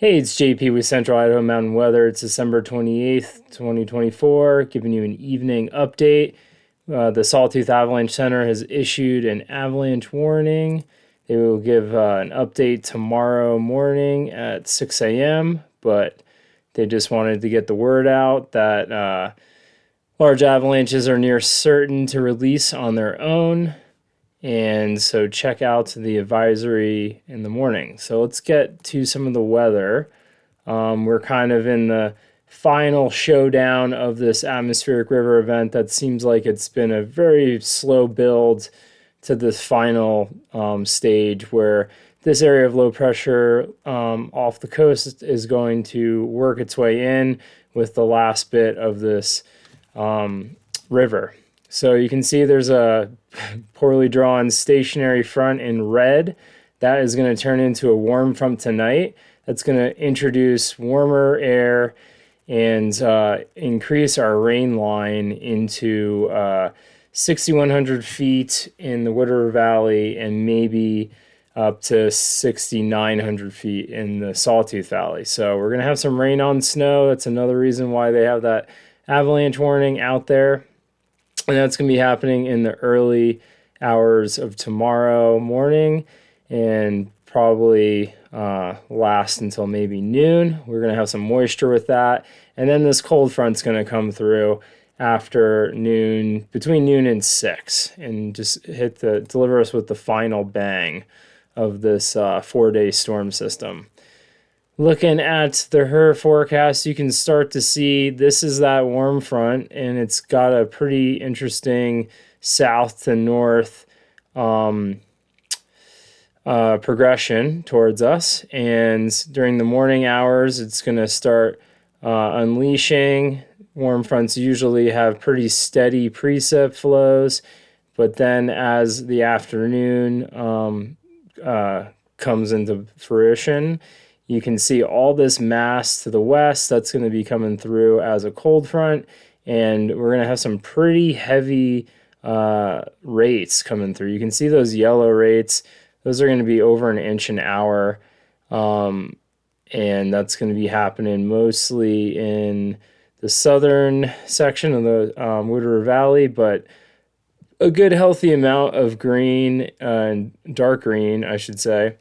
Hey, it's JP with Central Idaho Mountain Weather. It's December 28th, 2024, giving you an evening update. The Sawtooth Avalanche Center has issued an avalanche warning. They will give an update tomorrow morning at 6 a.m., but they just wanted to get the word out that large avalanches are near certain to release on their own. And so check out the advisory in the morning. So let's get to some of the weather. We're kind of in the final showdown of this atmospheric river event that seems like it's been a very slow build to this final stage where this area of low pressure off the coast is going to work its way in with the last bit of this river. So you can see there's a poorly drawn stationary front in red. That is going to turn into a warm front tonight. That's going to introduce warmer air and increase our rain line into 6,100 feet in the Wood River Valley and maybe up to 6,900 feet in the Sawtooth Valley. So we're going to have some rain on snow. That's another reason why they have that avalanche warning out there. And that's going to be happening in the early hours of tomorrow morning and probably last until maybe noon. We're going to have some moisture with that. And then this cold front's going to come through after noon, between noon and 6, and just deliver us with the final bang of this 4-day storm system. Looking at the HRRR forecast, you can start to see this is that warm front, and it's got a pretty interesting south to north progression towards us. And during the morning hours, it's going to start unleashing. Warm fronts usually have pretty steady precip flows, but then as the afternoon comes into fruition, you can see all this mass to the west that's going to be coming through as a cold front, and we're going to have some pretty heavy rates coming through. You can see those yellow rates. Those are going to be over an inch an hour, and that's going to be happening mostly in the southern section of the Wood River Valley, but a good healthy amount of green, dark green, I should say,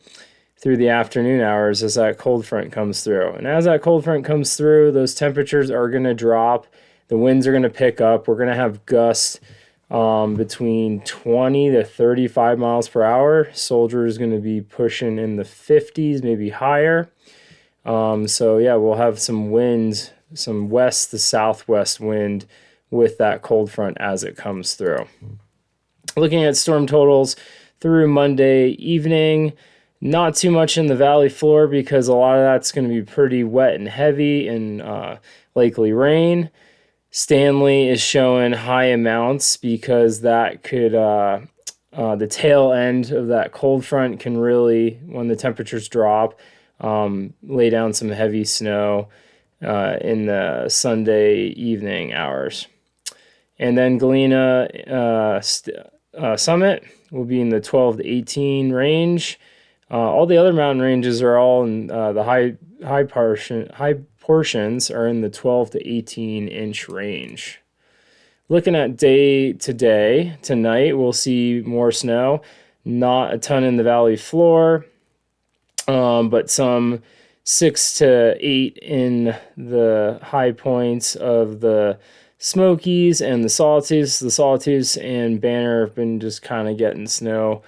through the afternoon hours as that cold front comes through. And as that cold front comes through, those temperatures are going to drop. The winds are going to pick up. We're going to have gusts between 20 to 35 miles per hour. Soldier is going to be pushing in the 50s, maybe higher. So yeah, we'll have some wind, some west to southwest wind with that cold front as it comes through. Looking at storm totals through Monday evening, not too much in the valley floor because a lot of that's going to be pretty wet and heavy and likely rain. Stanley is showing high amounts because that could, the tail end of that cold front can really, when the temperatures drop, lay down some heavy snow in the Sunday evening hours. And then Galena Summit will be in the 12 to 18 range. All the other mountain ranges are all in the high portions are in the 12 to 18 inch range. Looking at day to day, tonight we'll see more snow. Not a ton in the valley floor, but some 6 to 8 in the high points of the Smokies and the Sawtooths. The Sawtooths and Banner have been just kind of getting snow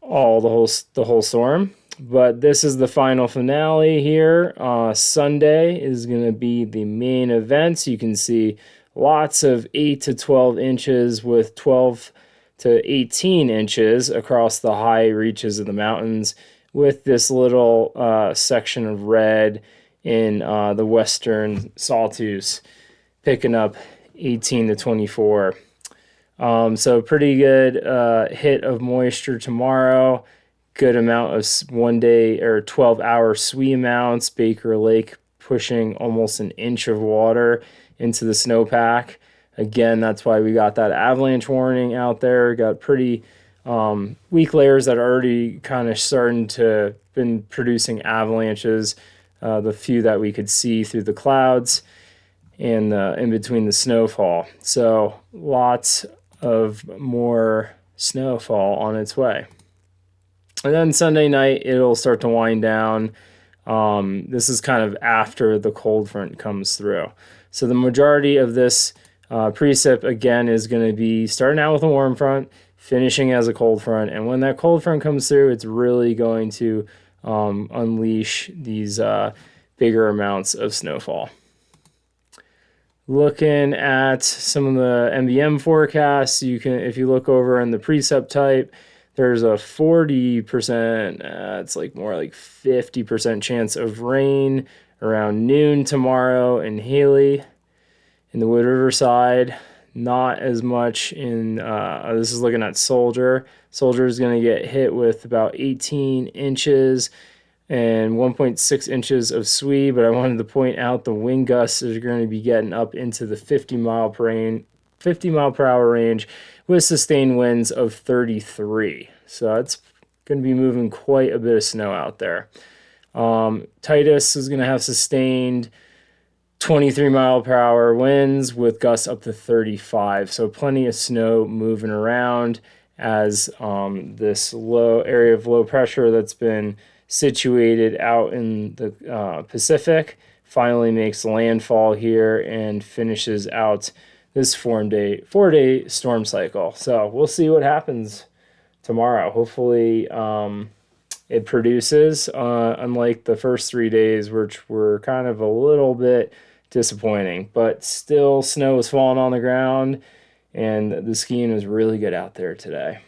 the whole storm. But this is the final finale here. Sunday is going to be the main event. So you can see lots of 8 to 12 inches with 12 to 18 inches across the high reaches of the mountains, with this little section of red in the western Sawtooths picking up 18 to 24. So pretty good hit of moisture tomorrow. Good amount of 1 day or 12-hour SWE amounts. Baker Lake pushing almost an inch of water into the snowpack. Again, that's why we got that avalanche warning out there. Got pretty weak layers that are already kind of starting to been producing avalanches the few that we could see through the clouds and in between the snowfall. So lots of more snowfall on its way. And then Sunday night, it'll start to wind down. This is kind of after the cold front comes through. So the majority of this precip, again, is going to be starting out with a warm front, finishing as a cold front. And when that cold front comes through, it's really going to unleash these bigger amounts of snowfall. Looking at some of the MBM forecasts, you can, if you look over in the precip type, there's a 40%, it's like more like 50% chance of rain around noon tomorrow in Haley. In the Wood River side, not as much in, this is looking at Soldier. Soldier is going to get hit with about 18 inches and 1.6 inches of SWE, but I wanted to point out the wind gusts are going to be getting up into the 50 mile per hour range with sustained winds of 33. So it's going to be moving quite a bit of snow out there. Titus is going to have sustained 23 mile per hour winds with gusts up to 35. So plenty of snow moving around as this low area of low pressure that's been situated out in the Pacific finally makes landfall here and finishes out this 4-day storm cycle. So we'll see what happens tomorrow. Hopefully it produces, unlike the first 3 days, which were kind of a little bit disappointing, but still snow was falling on the ground and the skiing was really good out there today.